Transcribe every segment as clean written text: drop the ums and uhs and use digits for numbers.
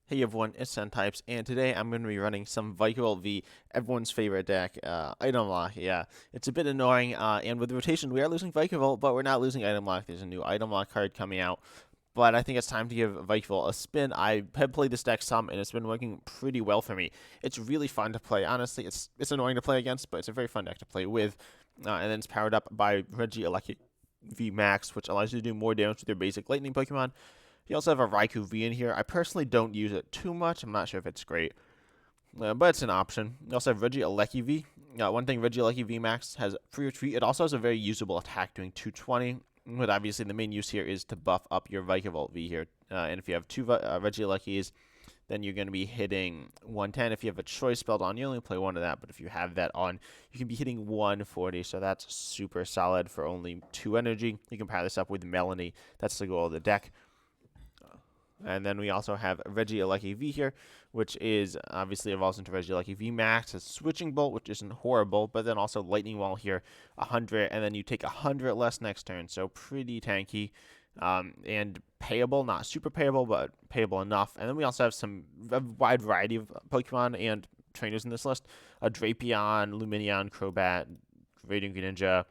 Hey everyone, it's Types, and today I'm going to be running some Vikavolt V, everyone's favorite deck, Item Lock. Yeah, it's a bit annoying, and with rotation, we are losing Vikavolt, but we're not losing Item Lock. There's a new Item Lock card coming out, but I think it's time to give Vikavolt a spin. I have played this deck some, and it's been working pretty well for me. It's really fun to play. Honestly, it's annoying to play against, but it's a very fun deck to play with, and then it's powered up by Regieleki V Max, which allows you to do more damage with your basic Lightning Pokemon. You also have a Raikou V in here. I personally don't use it too much. I'm not sure if it's great, but it's an option. You also have Regieleki V. One thing Regieleki V Max has free retreat. It also has a very usable attack doing 220. But obviously the main use here is to buff up your Vikavolt V here. And if you have two Regielekis, then you're going to be hitting 110. If you have a choice spelled on, you only play one of that. But if you have that on, you can be hitting 140. So that's super solid for only 2 energy. You can pair this up with Melanie. That's the goal of the deck. And then we also have Regieleki V here, which is obviously evolves into Regieleki V Max. Has Switching Bolt, which isn't horrible, but then also Lightning Wall here, 100, and then you take 100 less next turn, so pretty tanky. And payable, not super payable, but payable enough. And then we also have a wide variety of Pokemon and trainers in this list. A Drapion, Lumineon, Crobat, Radiant Greninja,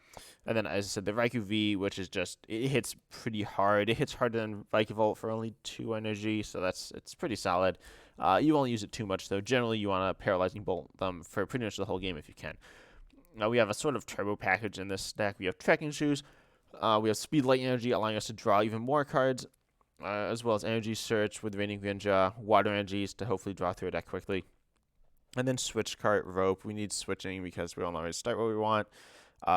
and then, as I said, the Raikou V, which is just, it hits pretty hard. It hits harder than Vikavolt for only 2 energy, so it's pretty solid. You won't use it too much, though. Generally, you want to Paralyzing Bolt them for pretty much the whole game if you can. Now, we have a sort of turbo package in this deck. We have Trekking Shoes. We have Speed Light Energy, allowing us to draw even more cards, as well as Energy Search with Radiant Greninja, Water Energies to hopefully draw through a deck quickly. And then Switch Cart Rope. We need switching because we don't always start what we want.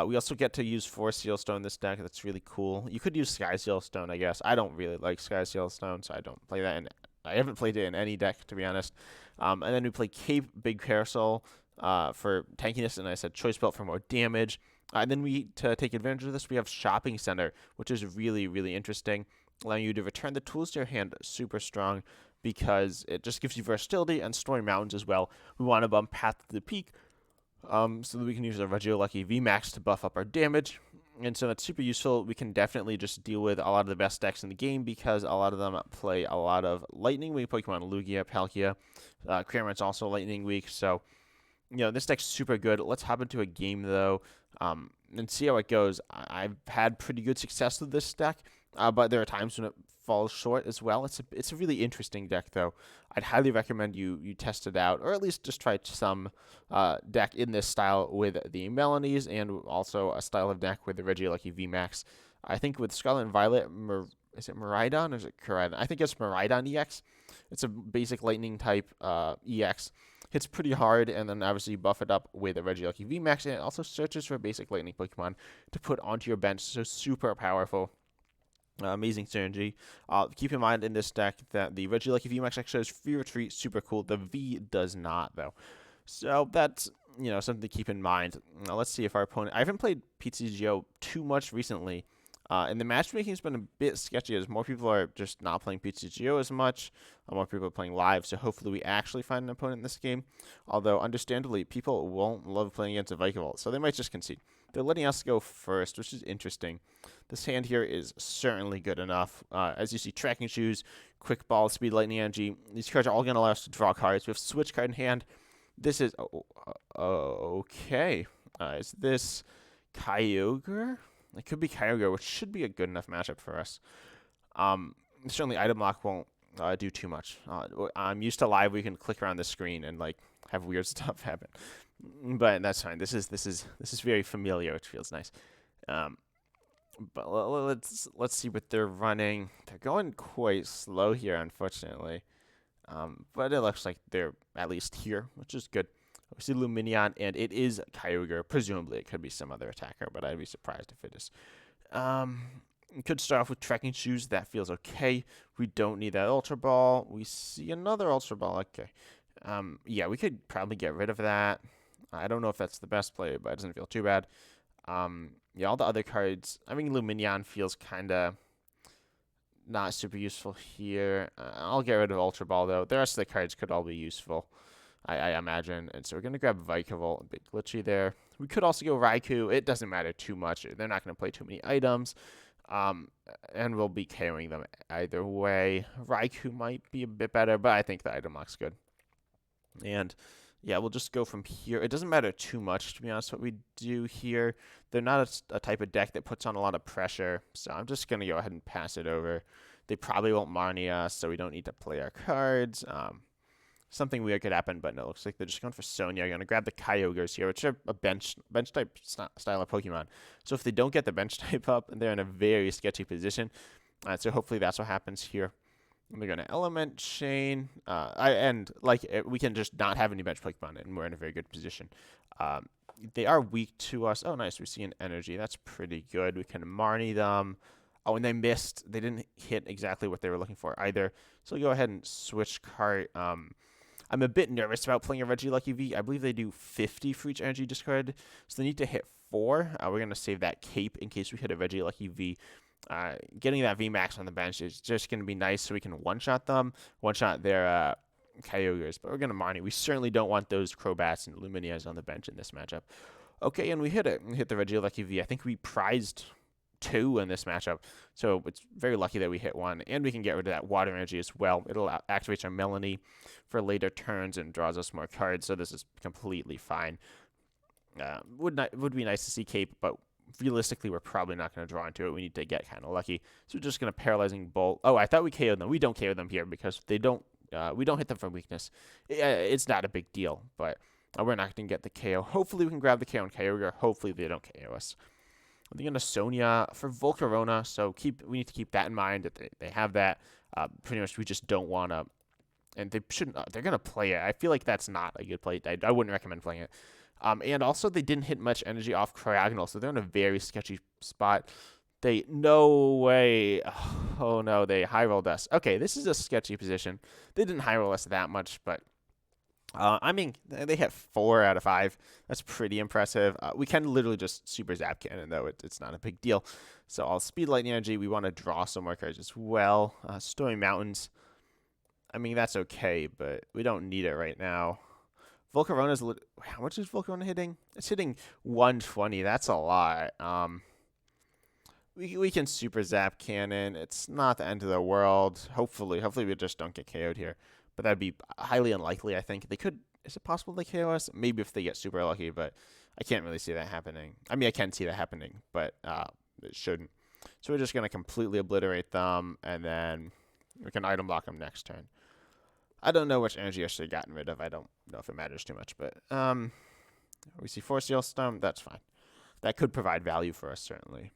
We also get to use Force Seal Stone in this deck. That's really cool. You could use Sky Seal Stone, I guess. I don't really like Sky Seal Stone, so I don't play that. I haven't played it in any deck, to be honest. And then we play Cape Big Carousel for tankiness, and I said Choice Belt for more damage. And then to take advantage of this, we have Shopping Center, which is really, really interesting, allowing you to return the tools to your hand super strong because it just gives you versatility and storing mountains as well. We want to bump Path to the Peak, so that we can use our Regieleki VMAX to buff up our damage. And so that's super useful. We can definitely just deal with a lot of the best decks in the game because a lot of them play a lot of Lightning Weak Pokemon, Lugia, Palkia. Cramorant's also Lightning Weak, so this deck's super good. Let's hop into a game, though, and see how it goes. I've had pretty good success with this deck, but there are times when it falls short as well. It's a really interesting deck, though. I'd highly recommend you test it out, or at least just try some deck in this style with the Melanies, and also a style of deck with the Regieleki VMAX. I think with Scarlet and Violet, is it Miraidon or is it Koraidon? I think it's Miraidon EX. It's a basic Lightning type EX. Hits pretty hard, and then obviously you buff it up with a Regieleki VMAX, and it also searches for basic Lightning Pokemon to put onto your bench, so super powerful. Amazing synergy. Keep in mind in this deck that the Regieleki VMAX actually has free retreat, super cool. The V does not, though. So that's something to keep in mind. Now let's see if our opponent. I haven't played PTGO too much recently, and the matchmaking has been a bit sketchy as more people are just not playing PTGO as much. More people are playing live, so hopefully we actually find an opponent in this game. Although, understandably, people won't love playing against a Vikavolt, so they might just concede. They're letting us go first, which is interesting. This hand here is certainly good enough. As you see, Tracking Shoes, Quick Ball, Speed, Lightning Energy. These cards are all going to allow us to draw cards. We have Switch card in hand. This is... okay. Is this Kyogre? It could be Kyogre, which should be a good enough matchup for us. Certainly, Item Lock won't do too much. I'm used to live. We can click around the screen and have weird stuff happen, but that's fine. This is very familiar, which feels nice. But let's see what they're running. They're going quite slow here, unfortunately. But it looks like they're at least here, which is good. We see Lumineon, and it is Kyogre. Presumably, it could be some other attacker, but I'd be surprised if it is. We could start off with Trekking Shoes. That feels okay. We don't need that Ultra Ball. We see another Ultra Ball. Okay. Yeah, we could probably get rid of that. I don't know if that's the best play, but it doesn't feel too bad. Yeah, all the other cards. I mean, Lumineon feels kind of not super useful here. I'll get rid of Ultra Ball, though. The rest of the cards could all be useful, I imagine. And so we're going to grab Vikavolt. A bit glitchy there. We could also go Raikou. It doesn't matter too much. They're not going to play too many items. Um, and we'll be KOing them either way. Raikou might be a bit better, but I think the item lock's good. And yeah, we'll just go from here. It doesn't matter too much, to be honest, what we do here. They're not a type of deck that puts on a lot of pressure, so I'm just going to go ahead and pass it over. They probably won't Marnie us, so we don't need to play our cards. Something weird could happen, but no, it looks like they're just going for Sonya. I'm going to grab the Kyogres here, which are a bench type style of Pokemon. So if they don't get the bench type up, they're in a very sketchy position. So hopefully that's what happens here. We're going to Element Chain. We can just not have any bench Pokemon, and we're in a very good position. They are weak to us. Oh, nice. We see an Energy. That's pretty good. We can Marnie them. Oh, and they missed. They didn't hit exactly what they were looking for either. So we'll go ahead and switch card. I'm a bit nervous about playing a Regilucky V. I believe they do 50 for each energy discard, so they need to hit 4. We're going to save that cape in case we hit a Regilucky V. Getting that VMAX on the bench is just going to be nice so we can one-shot them, one-shot their Kyogres, but we're going to Marnie. We certainly don't want those Crobats and Luminias on the bench in this matchup. Okay, and we hit it. We hit the Regilucky V. I think we prized 2 in this matchup, so it's very lucky that we hit 1, and we can get rid of that Water Energy as well. It'll activate our Melanie for later turns and draws us more cards, so this is completely fine. Would be nice to see Cape, but realistically, we're probably not going to draw into it. We need to get kind of lucky. So we're just going to Paralyzing Bolt. Oh, I thought we KO'd them. We don't KO them here because they don't. We don't hit them from weakness. It's not a big deal, but we're not going to get the KO. Hopefully, we can grab the KO and KO. Hopefully, they don't KO us. I'm thinking of Sonya for Volcarona, so we need to keep that in mind that they have that. Pretty much, we just don't want to, and they shouldn't. They're going to play it. I feel like that's not a good play. I wouldn't recommend playing it. And also, they didn't hit much energy off Cryogonal, so they're in a very sketchy spot. No way. Oh, no, they high-rolled us. Okay, this is a sketchy position. They didn't high-roll us that much, but, they hit 4 out of 5. That's pretty impressive. We can literally just Super Zap Cannon, though. It's not a big deal. So I'll Speed Lightning Energy. We want to draw some more cards as well. Stormy Mountains. I mean, that's okay, but we don't need it right now. Volcarona's how much is Volcarona hitting? It's hitting 120. That's a lot. We can Super Zap Cannon. It's not the end of the world. Hopefully we just don't get KO'd here. But that'd be highly unlikely, I think. They could. Is it possible they KO us? Maybe if they get super lucky, but I can't really see that happening. I mean, I can see that happening, but it shouldn't. So we're just going to completely obliterate them, and then we can item block them next turn. I don't know which energy I should have gotten rid of. I don't know if it matters too much, but we see Force Seal Stone. That's fine. That could provide value for us, certainly.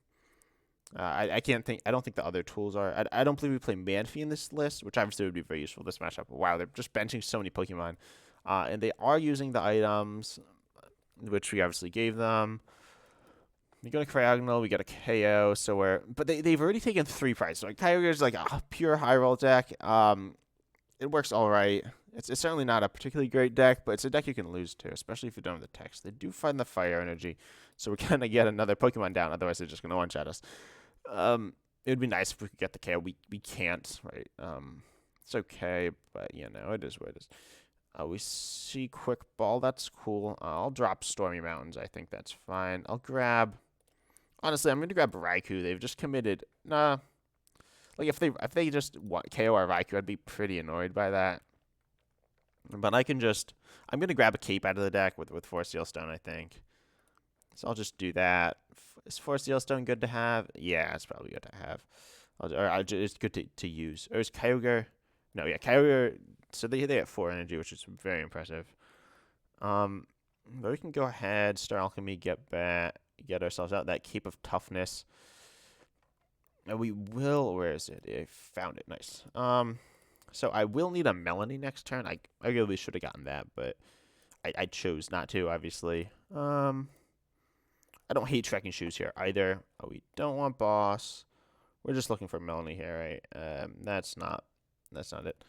I don't think the other tools are. I don't believe we play Manphy in this list, which obviously would be very useful this matchup. Wow, they're just benching so many Pokemon. And they are using the items, which we obviously gave them. We go to Cryogonal, we get a KO, but they've already taken 3 prizes. So Kyogre is like a pure high roll deck. It works all right. It's certainly not a particularly great deck, but it's a deck you can lose to, especially if you don't have the text. They do find the Fire Energy, so we're going to get another Pokemon down. Otherwise, they're just going to one-shot us. It would be nice if we could get the KO. We can't, right? It's okay, but, it is what it is. We see Quick Ball. That's cool. I'll drop Stormy Mountains. I think that's fine. I'll grab... Honestly, I'm going to grab Raikou. They've just committed... Nah. Like, if they just KO our Raikou, I'd be pretty annoyed by that. But I'm going to grab a Cape out of the deck with Force Seal Stone, I think. So I'll just do that. Is Force Seal Stone good to have? Yeah, it's probably good to have. It's good to use. Or is Kyogre? No, yeah, Kyogre. So they have 4 energy, which is very impressive. But we can go ahead, Star Alchemy, get ourselves out that Cape of Toughness. And we will. Where is it? I found it. Nice. So I will need a Melanie next turn. I really should have gotten that, but I chose not to, obviously. I don't hate Trekking Shoes here either. Oh, we don't want Boss. We're just looking for Melanie here, right? That's not it.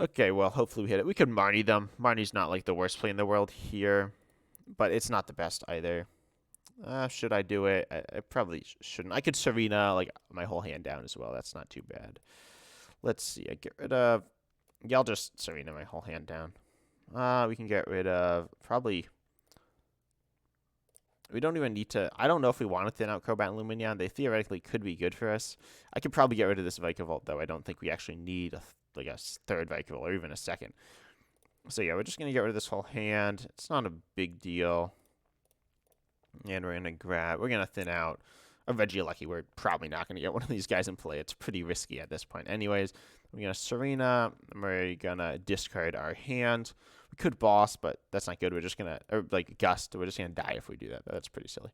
Okay, well, hopefully we hit it. We could Marnie them. Marnie's not like the worst play in the world here, but it's not the best either. Should I do it? I probably shouldn't. I could Serena like my whole hand down as well. That's not too bad. Let's see. I get rid of... Yeah, I'll just Serena my whole hand down. We can get rid of probably... We don't even need to. I don't know if we want to thin out Crobat and Lumineon. They theoretically could be good for us. I could probably get rid of this Vikavolt, though. I don't think we actually need like a third Vikavolt or even a second. So yeah, we're just going to get rid of this whole hand. It's not a big deal. And we're going to we're going to thin out a Regieleki. We're probably not going to get one of these guys in play. It's pretty risky at this point. Anyways, we're going to Serena. We're going to discard our hand. We could boss, but that's not good. We're just going to, or like Gust, we're just going to die if we do that. That's pretty silly.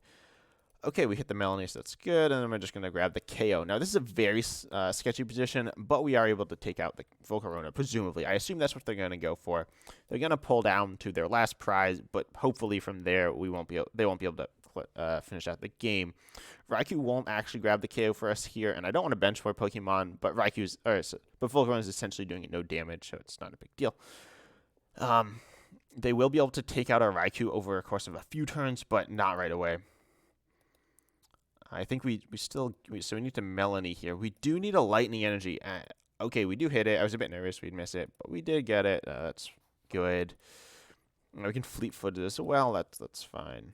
Okay, we hit the Melanie, so that's good. And then we're just going to grab the KO. Now, this is a very sketchy position, but we are able to take out the Volcarona, presumably. I assume that's what they're going to go for. They're going to pull down to their last prize, but hopefully from there, they won't be able to finish out the game. Raikou won't actually grab the KO for us here, and I don't want to bench for Pokemon, but Volcarona is essentially doing no damage, so it's not a big deal. They will be able to take out our Raikou over a course of a few turns, but not right away. I think we need to Melanie here. We do need a Lightning Energy. Okay, we do hit it. I was a bit nervous we'd miss it, but we did get it. That's good. We can Fleet Foot it as well. That's fine.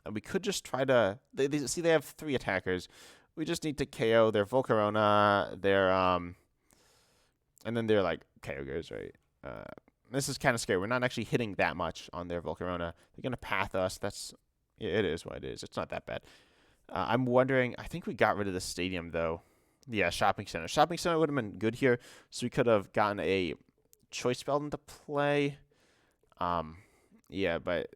And we could just try to. They have 3 attackers. We just need to KO their Volcarona, their and then they're like Kyogres, right? This is kind of scary. We're not actually hitting that much on their Volcarona. They're gonna Path us. It is what it is. It's not that bad. I'm wondering, I think we got rid of the stadium, though. Yeah, Shopping Center. Shopping Center would have been good here, so we could have gotten a Choice Belt into play. Yeah, but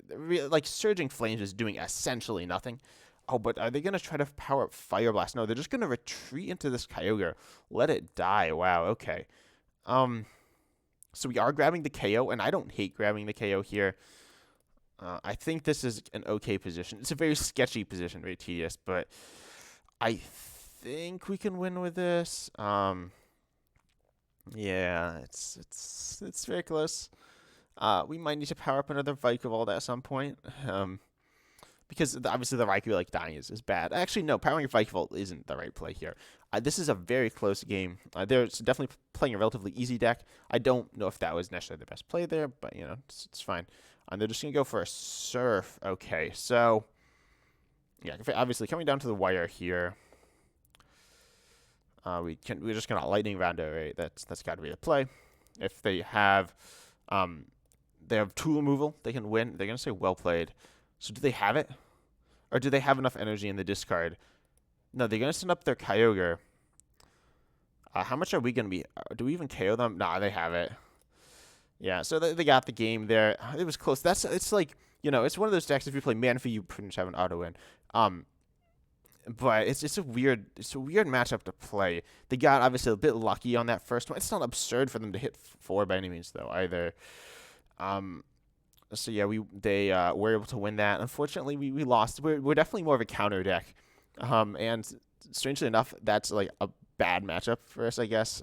like Surging Flames is doing essentially nothing. Oh, but are they going to try to power up Fire Blast? No, they're just going to retreat into this Kyogre. Let it die. Wow, okay. So we are grabbing the KO, and I don't hate grabbing the KO here. I think this is an okay position. It's a very sketchy position, very tedious, but I think we can win with this. Yeah, it's very close. We might need to power up another Vikavolt at some point. Because obviously the Raikou like dying is bad. Actually, no, powering a Vikavolt isn't the right play here. This is a very close game. They're definitely playing a relatively easy deck. I don't know if that was necessarily the best play there, but you know, it's fine. And they're just gonna go for a Surf. Okay, so yeah, obviously coming down to the wire here. We're just gonna Lightning Rondo, right? That's got to be the play. If they have tool removal, they can win. They're gonna say well played. So do they have it? Or do they have enough energy in the discard? No, they're going to send up their Kyogre. How much are we going to be? Do we even KO them? Nah, they have it. Yeah, so they got the game there. It was close. It's like, you know, it's one of those decks if you play Manphy, you pretty much have an auto win. But it's a weird matchup to play. They got obviously a bit lucky on that first one. It's not absurd for them to hit 4 by any means though either. So yeah, they were able to win that. Unfortunately, we lost. We're definitely more of a counter deck, and strangely enough, that's like a bad matchup for us, I guess.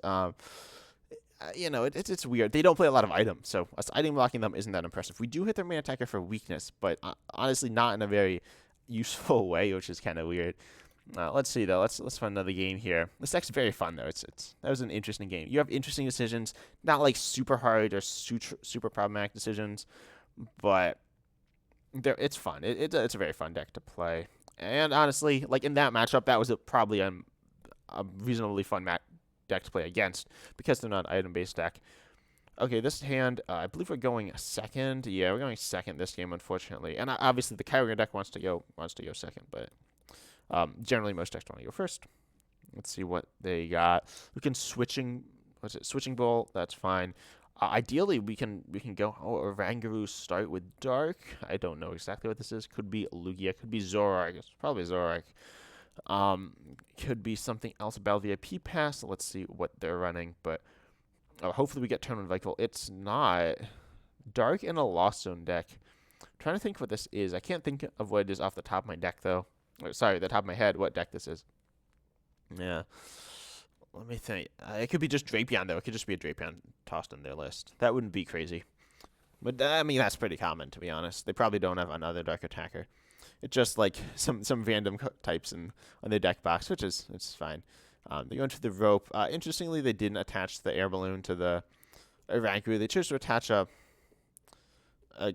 You know, it's weird. They don't play a lot of items, so us item blocking them isn't that impressive. We do hit their main attacker for weakness, but honestly, not in a very useful way, which is kind of weird. Let's see though. Let's find another game here. This deck's very fun though. That was an interesting game. You have interesting decisions, not like super hard or super problematic decisions. But it's fun. It's a very fun deck to play. And honestly, like in that matchup, that was probably a reasonably fun deck to play against because they're not an item-based deck. Okay, this hand, I believe we're going second. Yeah, we're going second this game, unfortunately. And obviously, the Kyogre deck wants to go second, but generally most decks want to go first. Let's see what they got. We can Switching Bolt. That's fine. Ideally, we can go Oranguru start with Dark. I don't know exactly what this is. Could be Lugia. Could be Zoroark. It's probably Zoroark. Could be something else about VIP Pass. Let's see what they're running. But hopefully we get turn 1 Vikavolt. It's not. Dark in a Lost Zone deck. I'm trying to think what this is. I can't think of what it is off the top of my deck, though. Sorry, the top of my head, what deck this is. Yeah. Let me think. It could be just Drapion, though. It could just be a Drapion tossed in their list. That wouldn't be crazy. But, I mean, that's pretty common, to be honest. They probably don't have another Dark Attacker. It's just, like, some random types on their deck box, which is fine. They go into the Rope. Interestingly, they didn't attach the Air Balloon to the Oranguru. They chose to attach a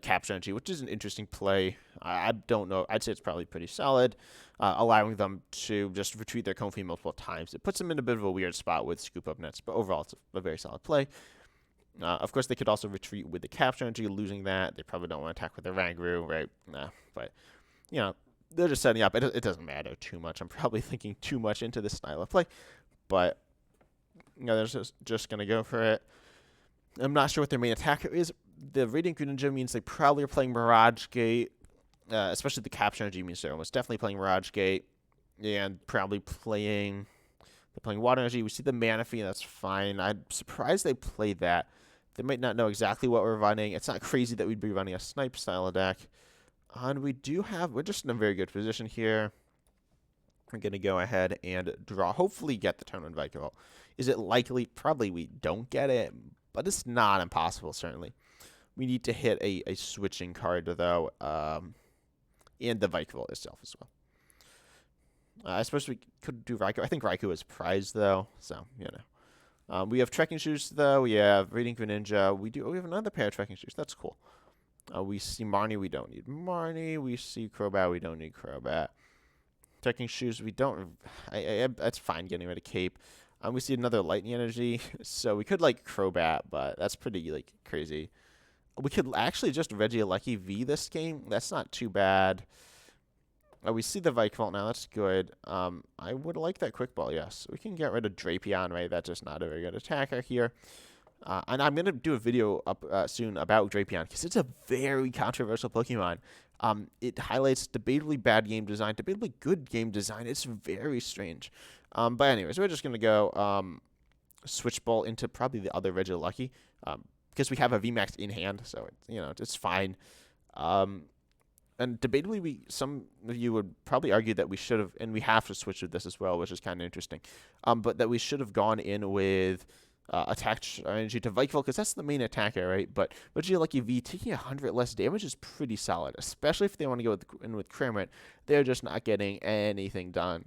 Capture Energy, which is an interesting play. I don't know. I'd say it's probably pretty solid, allowing them to just retreat their Comfy multiple times. It puts them in a bit of a weird spot with Scoop Up Nets, but overall, it's a very solid play. Of course, they could also retreat with the Capture Energy, losing that. They probably don't want to attack with the Rangru, right? But, they're just setting up. It doesn't matter too much. I'm probably thinking too much into this style of play, but, they're just going to go for it. I'm not sure what their main attacker is. The Radiant Greninja means they probably are playing Mirage Gate, especially the Capture Energy means they're almost definitely playing Mirage Gate, and probably playing Water Energy. We see the Manaphy, that's fine. I'm surprised they played that. They might not know exactly what we're running. It's not crazy that we'd be running a Snipe style deck. And we're just in a very good position here. We're going to go ahead and draw, hopefully get the turn on Vikavolt. Is it likely? Probably we don't get it, but it's not impossible, certainly. We need to hit a switching card, though, and the Vikavolt itself as well. I suppose we could do Raikou. I think Raikou is prized, though, so, we have Trekking Shoes, though. We have Radiant Greninja. We have another pair of Trekking Shoes. That's cool. We see Marnie. We don't need Marnie. We see Crobat. We don't need Crobat. Trekking Shoes. We don't. That's fine getting rid of Cape. We see another Lightning Energy. So we could, Crobat, but that's pretty, crazy. We could actually just Regieleki V this game. That's not too bad. We see the Vikavolt now. That's good. I would like that Quick Ball, yes. We can get rid of Drapion, right? That's just not a very good attacker here. And I'm going to do a video up soon about Drapion because it's a very controversial Pokemon. It highlights debatably bad game design, debatably good game design. It's very strange. But anyways, we're just going to go Switch Ball into probably the other Regieleki because we have a VMAX in hand, so it's fine. And debatably, some of you would probably argue that we should have, and we have to switch with this as well, which is kind of interesting, but that we should have gone in with attach energy to Vikavolt, because that's the main attacker, right? But Regieleki V taking 100 less damage is pretty solid, especially if they want to go in with Cramorant. They're just not getting anything done,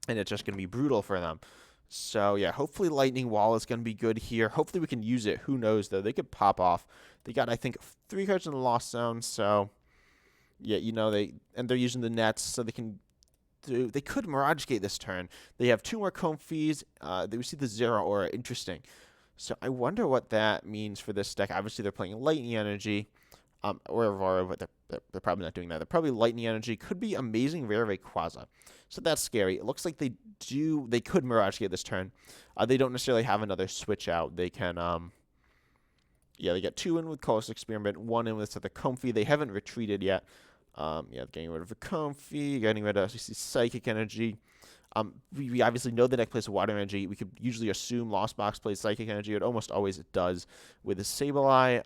and it's just going to be brutal for them. So, yeah, hopefully Lightning Wall is going to be good here. Hopefully we can use it. Who knows, though? They could pop off. They got, I think, 3 cards in the Lost Zone, so... Yeah, they're using the nets, so they could Mirage Gate this turn. They have 2 more Comfies. We see the Zero Aura. Interesting. So I wonder what that means for this deck. Obviously, they're playing Lightning Energy, or Aurora, but they're probably not doing that. They're probably Lightning Energy. Could be Amazing Rare Rayquaza. So that's scary. It looks like they could Mirage Gate this turn. They don't necessarily have another switch out. They can, they get 2 in with Colorless Experiment, 1 in with the Comfy. They haven't retreated yet. Getting rid of a Comfy, getting rid of Psychic Energy. We obviously know the deck plays Water Energy. We could usually assume Lost Box plays Psychic Energy. It almost always does with a Sableye.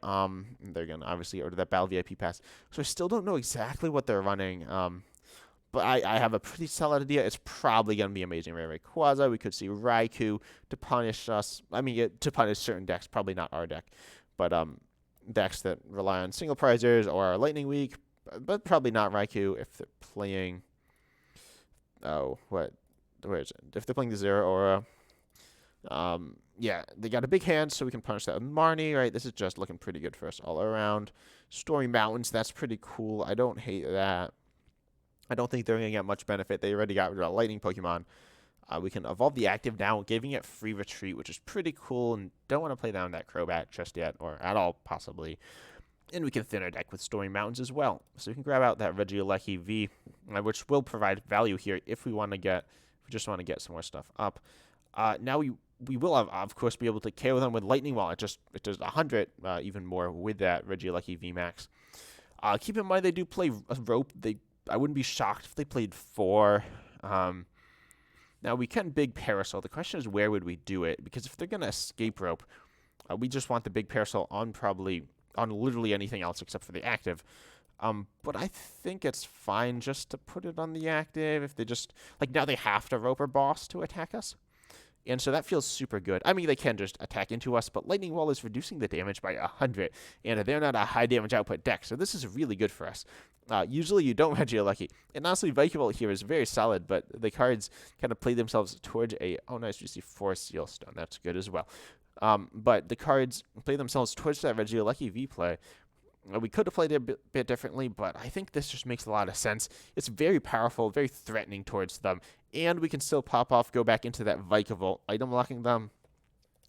They're going to obviously order that Battle VIP pass. So I still don't know exactly what they're running. But I have a pretty solid idea. It's probably going to be Amazing Rare Rayquaza. We could see Raikou to punish us. To punish certain decks. Probably not our deck. But decks that rely on single prizers or are Lightning Weak. But probably not Raikou if they're playing... Where is it? If they're playing the Zero Aura. They got a big hand, so we can punish that with Marnie, right? This is just looking pretty good for us all around. Stormy Mountains, that's pretty cool. I don't hate that. I don't think they're going to get much benefit. They already got rid of a Lightning Pokemon. We can evolve the active now, giving it free retreat, which is pretty cool, and don't want to play down that Crobat just yet, or at all, possibly. And we can thin our deck with Stormy Mountains as well. So we can grab out that Regieleki V, which will provide value here if we just want to get some more stuff up. Now we will have, of course, be able to KO them with Lightning Wall. It does 100 even more with that Regieleki V Max. Keep in mind they do play a Rope. I wouldn't be shocked if they played 4. Now we can Big Parasol. The question is where would we do it? Because if they're gonna escape Rope, we just want the Big Parasol on literally anything else except for the active. But I think it's fine just to put it on the active. If they just, now they have to Rope or Boss to attack us. And so that feels super good. I mean, they can just attack into us, but Lightning Wall is reducing the damage by 100, and they're not a high damage output deck, so this is really good for us. Usually you don't Regieleki. And honestly, Vikavolt here is very solid, but the cards kind of play themselves towards nice, we see 4 Seal Stone. That's good as well. But the cards play themselves towards that Regieleki V play, We could have played it a bit differently, but I think this just makes a lot of sense. It's very powerful, very threatening towards them, and we can still pop off, go back into that Vikavolt, item locking them.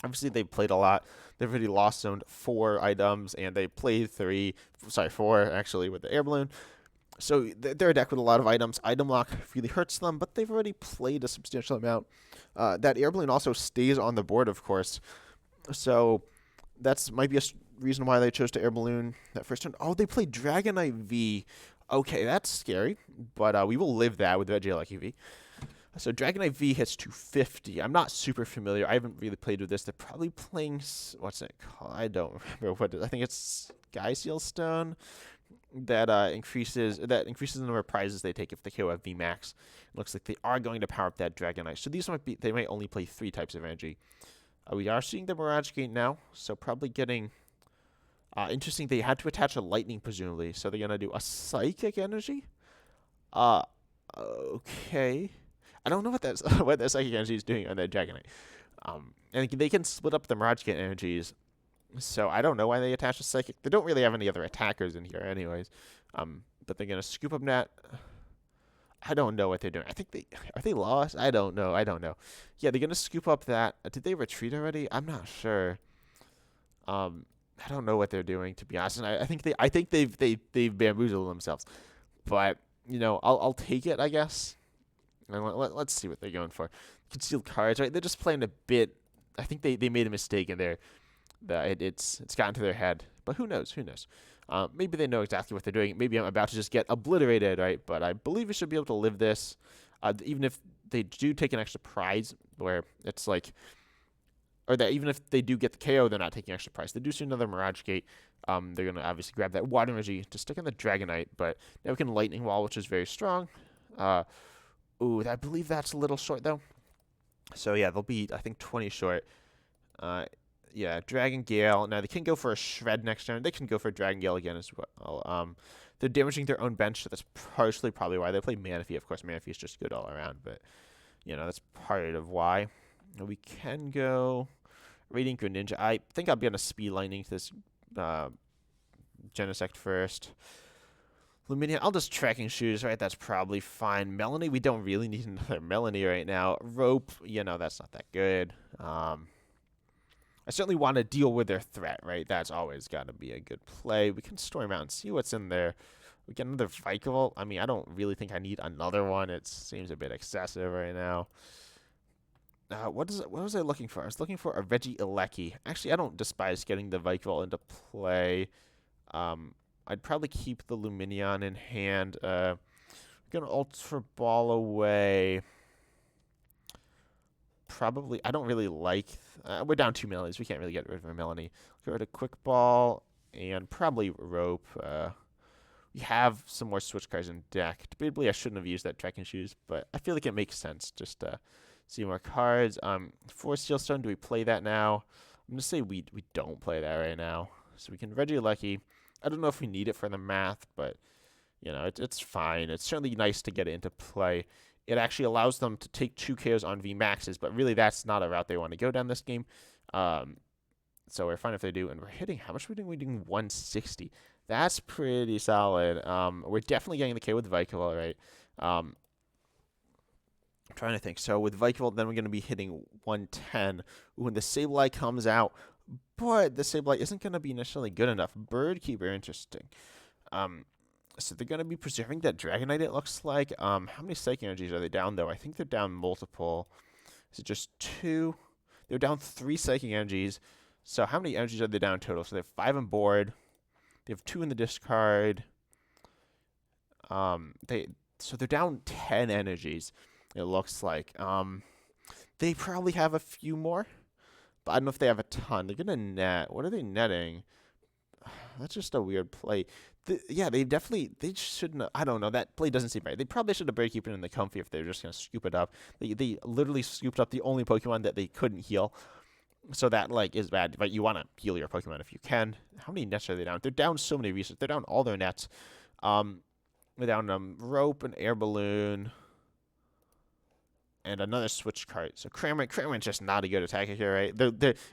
Obviously, they've played a lot. They've already lost zoned 4 items, and they played 4 actually with the air balloon. So they're a deck with a lot of items. Item lock really hurts them, but they've already played a substantial amount. That air balloon also stays on the board, of course. So that's might be a reason why they chose to air balloon that first turn. Oh, they played Dragonite V. Okay, that's scary, but we will live that with Veggie Lucky V. So Dragonite V hits 250. I'm not super familiar. I haven't really played with this. They're probably playing, what's it called? I don't remember what it is. I think it's Sky Seal Stone that increases the number of prizes they take if they KO a VMAX. It looks like they are going to power up that Dragonite. So they might only play 3 types of energy. We are seeing the Mirage Gate now, so probably getting interesting. They had to attach a lightning presumably, so they're gonna do a psychic energy. Okay. I don't know what that's what that psychic energy is doing on that Dragonite. And they can split up the Mirage Gate energies, so I don't know why they attach a psychic. They don't really have any other attackers in here, anyways. But they're gonna scoop up that. I don't know what they're doing. I think are they lost? I don't know. Yeah, they're gonna scoop up that. Did they retreat already? I'm not sure. I don't know what they're doing, to be honest. And I think they've bamboozled themselves. But I'll take it, I guess. And let's see what they're going for. Concealed cards, right? They're just playing a bit. I think they made a mistake in there. It's gotten to their head. But who knows? Maybe they know exactly what they're doing. Maybe I'm about to just get obliterated, right? But I believe we should be able to live this. Even if they do take an extra prize, where it's like, or that even if they do get the KO, they're not taking extra prize. They do see another Mirage Gate. They're going to obviously grab that water energy to stick on the Dragonite. But now we can Lightning Wall, which is very strong. Ooh, I believe that's a little short, though. So, yeah, they'll be, I think, 20 short. Yeah, Dragon Gale. Now, they can go for a Shred next turn. They can go for a Dragon Gale again as well. They're damaging their own bench, so that's partially probably why they play Manaphy. Of course, Manaphy is just good all around, but, that's part of why. We can go Radiant Greninja. I think I'll be on a Speed Lightning to this Genesect first. Luminia, I'll just Tracking Shoes, right? That's probably fine. Melanie, we don't really need another Melanie right now. Rope, that's not that good. I certainly want to deal with their threat, right? That's always got to be a good play. We can Storm out and see what's in there. We get another Vikavolt. I mean, I don't really think I need another one. It seems a bit excessive right now. What was I looking for? I was looking for a Regieleki. Actually, I don't despise getting the Vikavolt into play. I'd probably keep the Lumineon in hand. Gonna Ultra Ball away. Probably, I don't really like. We're down 2 Melanies. We can't really get rid of a Melanie. Get rid of Quick Ball and probably Rope. We have some more switch cards in deck. Debatably, I shouldn't have used that Tracking Shoes, but I feel like it makes sense. Just see more cards. For Steel Stone, do we play that now? I'm gonna say we don't play that right now. So we can Regieleki. I don't know if we need it for the math, but it's fine. It's certainly nice to get it into play. It actually allows them to take 2 KOs on VMAXs, but really that's not a route they want to go down this game. So we're fine if they do. And we're hitting, how much are we doing? We're doing 160. That's pretty solid. We're definitely getting the KO with Vikavolt, right? I'm trying to think. So with Vikavolt, then we're going to be hitting 110 when the Sableye comes out. But the Sableye isn't going to be necessarily good enough. Birdkeeper, interesting. So they're going to be preserving that Dragonite, it looks like. How many Psychic Energies are they down, though? I think they're down multiple. Is it just 2? They're down 3 Psychic Energies. So how many energies are they down total? So they have 5 on board. They have 2 in the discard. So they're down 10 energies, it looks like. They probably have a few more, but I don't know if they have a ton. They're going to net. What are they netting? That's just a weird play. They shouldn't have, I don't know. That play doesn't seem right. They probably should have Birdkeeper in the Comfy if they were just going to scoop it up. They literally scooped up the only Pokemon that they couldn't heal. So that, is bad. But you want to heal your Pokemon if you can. How many nets are they down? They're down so many resources. They're down all their nets. They're down Rope, and Air Balloon, and another switch card. So Cramorant's just not a good attacker here, right?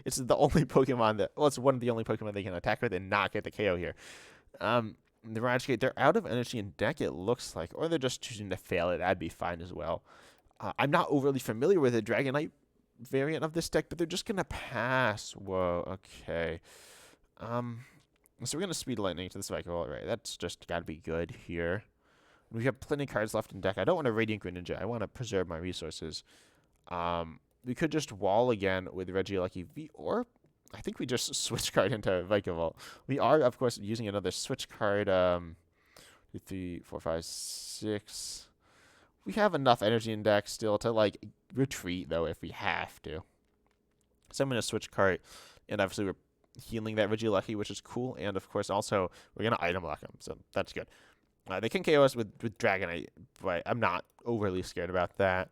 It's the only Pokemon it's one of the only Pokemon they can attack with and not get the KO here. The Raticate, they're out of energy in deck, it looks like, or they're just choosing to fail it. That'd be fine as well. I'm not overly familiar with the Dragonite variant of this deck, but they're just gonna pass. Whoa, okay. So we're gonna Speed Lightning to this Vikavolt, right? That's just gotta be good here. We have plenty of cards left in deck. I don't want a Radiant Greninja. I want to preserve my resources. We could just wall again with Regieleki V, or I think we just switch card into Vikavolt. We are, of course, using another switch card. 2, 3, 4, 5, 6. We have enough energy in deck still to, like, retreat, though, if we have to. So I'm going to switch card, and obviously we're healing that Regieleki, which is cool, and, of course, also we're going to item lock him, so that's good. They can KO us with Dragonite, but I'm not overly scared about that.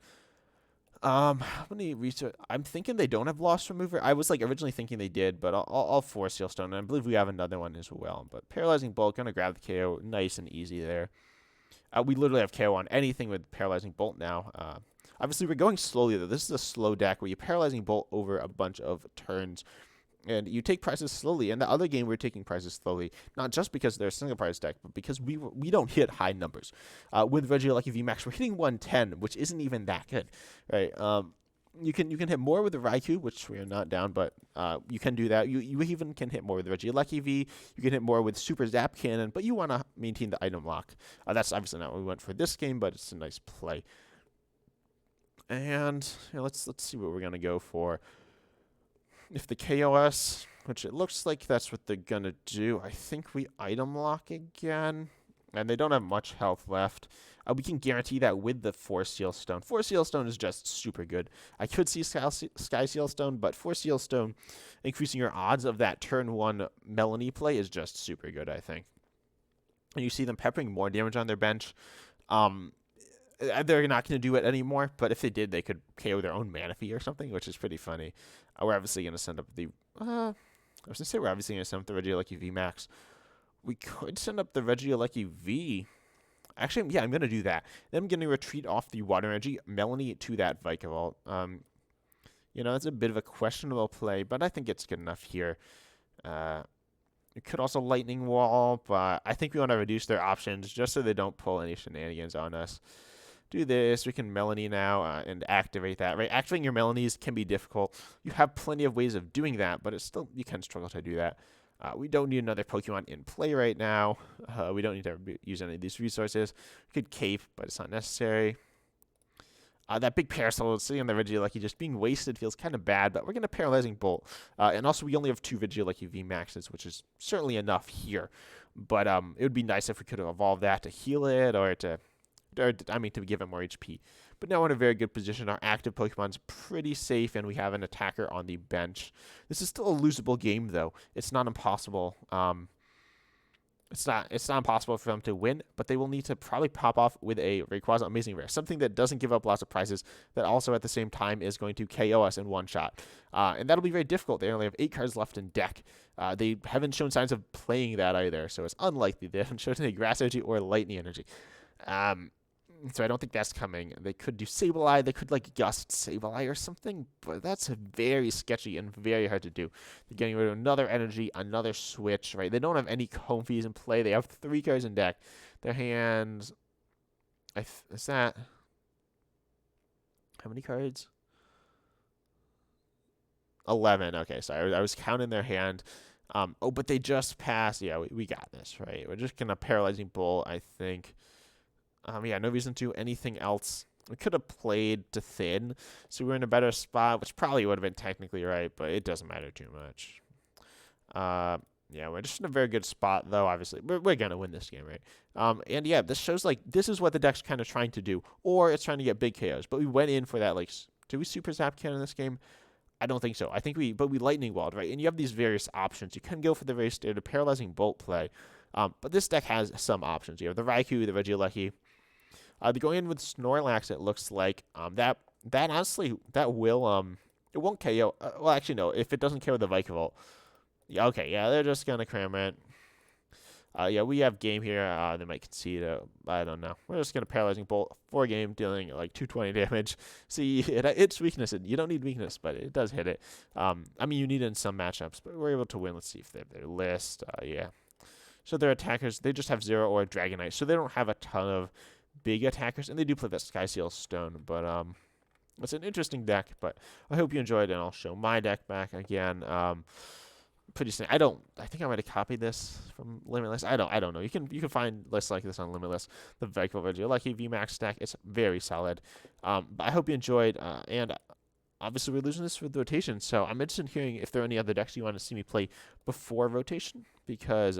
How many research? I'm thinking they don't have Loss Remover. I was like originally thinking they did, but I'll force Sealstone, and I believe we have another one as well. But Paralyzing Bolt, gonna grab the KO, nice and easy there. We literally have KO on anything with Paralyzing Bolt now. Obviously, we're going slowly though. This is a slow deck where you Paralyzing Bolt over a bunch of turns. And you take prizes slowly. In the other game, we're taking prizes slowly, not just because they're a single prize deck, but because we don't hit high numbers. With Regieleki VMAX, we're hitting 110, which isn't even that good, right? You can hit more with the Raikou, which we are not down, but you can do that. You even can hit more with the Regieleki V. You can hit more with Super Zap Cannon, but you want to maintain the item lock. That's obviously not what we went for this game, but it's a nice play. And let's see what we're gonna go for. If the KOS, which it looks like that's what they're going to do, I think we item lock again. And they don't have much health left. We can guarantee that with the 4 Sealstone. 4 Sealstone is just super good. I could see Sky Sealstone, but 4 Sealstone, increasing your odds of that turn 1 Melanie play is just super good, I think. And you see them peppering more damage on their bench. They're not going to do it anymore, but if they did, they could KO their own Manaphy or something, which is pretty funny. We're obviously going to send up the... I was going to say we're obviously going to send up the Regieleki VMAX. We could send up the Regieleki V. Actually, yeah, I'm going to do that. Then I'm going to retreat off the Water Energy Melanie to that Vikavolt. It's a bit of a questionable play, but I think it's good enough here. We could also Lightning Wall, but I think we want to reduce their options just so they don't pull any shenanigans on us. Do this. We can Melanie now and activate that, right? Activating your Melanies can be difficult. You have plenty of ways of doing that, but it's still, you can struggle to do that. We don't need another Pokemon in play right now. We don't need to use any of these resources. We could Cape, but it's not necessary. That big Parasol sitting on the Regieleki just being wasted feels kind of bad, but we're going to Paralyzing Bolt. And also, we only have 2 Regieleki VMAXs, which is certainly enough here. But it would be nice if we could have evolved that to heal it or to give it more HP. But now we're in a very good position. Our active Pokemon's pretty safe, and we have an attacker on the bench. This is still a losable game, though. It's not impossible. It's not impossible for them to win, but they will need to probably pop off with a Rayquaza Amazing Rare, something that doesn't give up lots of prizes, that also at the same time is going to KO us in one shot. And that'll be very difficult. They only have 8 cards left in deck. They haven't shown signs of playing that either, so it's unlikely. They haven't shown any Grass Energy or Lightning Energy. So I don't think that's coming. They could do Sableye. They could, like, Gust Sableye or something, but that's very sketchy and very hard to do. They're getting rid of another energy, another switch, right? They don't have any Comfies in play. They have 3 cards in deck. Their hands... is that... How many cards? 11. Okay, sorry. I was counting their hand. But they just passed. Yeah, we got this, right? We're just going to Paralyzing Bolt, I think. Yeah, no reason to do anything else. We could have played to thin, so we're in a better spot, which probably would have been technically right, but it doesn't matter too much. Yeah, we're just in a very good spot, though, obviously. We're going to win this game, right? And yeah, this shows, like, this is what the deck's kind of trying to do, or it's trying to get big KOs. But we went in for that, like, did we Super Zap Cannon in this game? I don't think so. I think we Lightning Walled, right? And you have these various options. You can go for the very standard Paralyzing Bolt play, but this deck has some options. You have the Raikou, the Regieleki. They're going in with Snorlax, it looks like. That honestly, that will, it won't KO. Well, actually, no. If it doesn't KO the Vikavolt. Yeah, okay, yeah, they're just going to cram it. Yeah, we have game here. They might concede. I don't know. We're just going to Paralyzing Bolt 4 game, dealing like 220 damage. See, it's weakness. You don't need weakness, but it does hit it. I mean, you need it in some matchups, but we're able to win. Let's see if they have their list. Yeah. So their attackers, they just have 0 or Dragonite, so they don't have a ton of big attackers, and they do play that Sky Seal Stone, but it's an interesting deck, but I hope you enjoyed it, and I'll show my deck back again. Pretty soon. I think I might have copied this from Limitless. I don't know. You can find lists like this on Limitless. The Vikavolt Video Lucky VMAX deck. It's very solid. But I hope you enjoyed, and obviously we're losing this for the rotation, so I'm interested in hearing if there are any other decks you want to see me play before rotation, because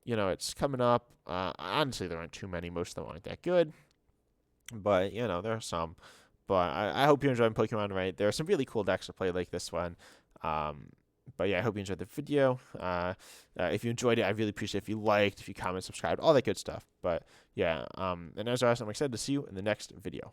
it's coming up. Honestly, there aren't too many. Most of them aren't that good, but there are some. But I hope you're enjoying Pokemon Right. There are some really cool decks to play like this one. But yeah, I hope you enjoyed the video. If you enjoyed it, I really appreciate it if you liked, if you comment, subscribed, all that good stuff. But yeah, and as always, I'm excited to see you in the next video.